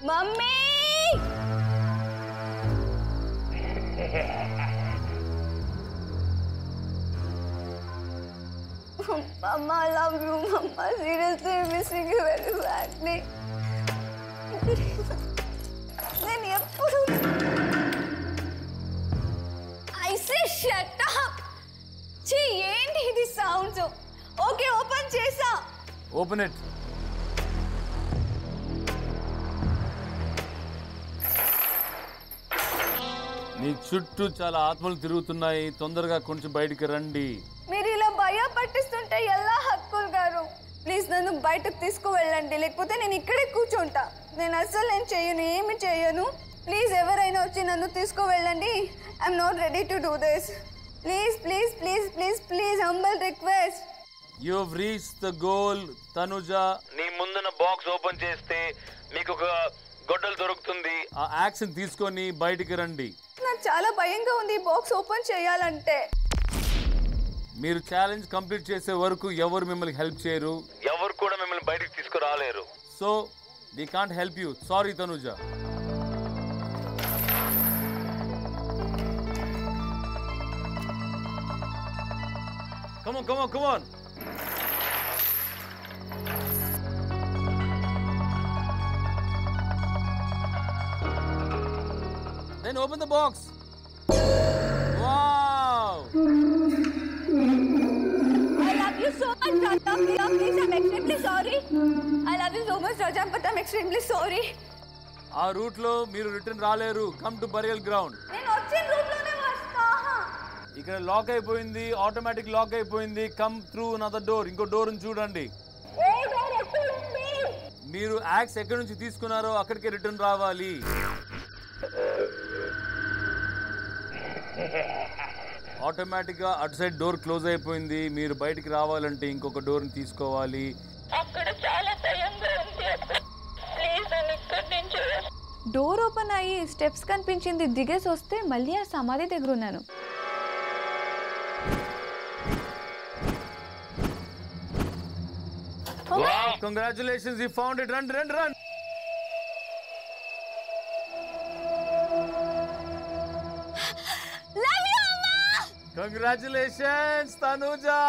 Mummy Mama, I love you, Mama. Seriously, I'm missing you very badly. నేను ఎప్పుడు I say shut up. ఛీ ఏంటి ఇది sounds? Okay open చేసా. Open it. నీ చుట్టూ చాలా ఆత్మలు తిరుగుతున్నాయి. తొందరగా కొంచెం బయటికి రండి. మీరు ఇలా భయం పట్టిస్తుంటే ఎలా హక్కుల్ గారు? ప్లీజ్ నన్ను బయటకు తీసుకువెళ్ళండి, లేకపోతే నేను ఇక్కడే కూర్చుంటా. నేను అసలు చేయను, ఏమి చేయను. ప్లీజ్ ఎవరైనా వచ్చి నన్ను తీసుకువెళ్ళండి. I'm not ready to do this. Please please please please please humble request. You have reached the goal. Tanuja, నీ ముందున బాక్స్ ఓపెన్ చేస్తే మీకు ఒక గొడ్డలు దొరుకుతుంది. ఆ యాక్షన్ తీసుకొని బయటికి రండి. నాకు చాలా భయంగా ఉంది బాక్స్ ఓపెన్ చేయాలంటే. మీరు ఛాలెంజ్ కంప్లీట్ చేసే వరకు ఎవరు మిమ్మల్ని హెల్ప్ చేయరు, ఎవరు కూడా మిమ్మల్ని బయటికి తీసుకురాలేరు. So we can't help you. Sorry Tanuja. Come on come on come on. Then open the box. Wow! I love you so much, Raja. Please, I'm extremely sorry. I love you so much, Raja, but I'm extremely sorry. ఆ route లో మీరు return రాలేరు. Come to burial ground. నేను వచ్చిన route లోనే వస్తా. ఇక్కడ lock అయిపోయింది, ఆటోమేటిక్ లాక్ అయిపోయింది. Come through another door. ఇంకో డోర్ చూడండి. మీరు యాక్స్ ఎక్కడి నుంచి తీసుకున్నారో అక్కడికే రిటర్న్ రావాలి. ఆటోమేటిక్ గా అటు సైడ్ డోర్ క్లోజ్ అయిపోయింది. మీరు బయటికి రావాలంటే ఇంకొక డోర్ ని తీసుకోవాలి. అక్కడ చాలా భయంగా ఉంది. ప్లీజ్ నన్ను ఇక్కడి నుంచి. డోర్ ఓపెన్ అయ్యి స్టెప్స్ కనిపించింది. దిగేసి వస్తే మళ్ళీ ఆ సమాధి దగ్గర ఉన్నాను. Wow, congratulations, you found it. Run, run, run. Love you, Mama. Congratulations, Tanuja.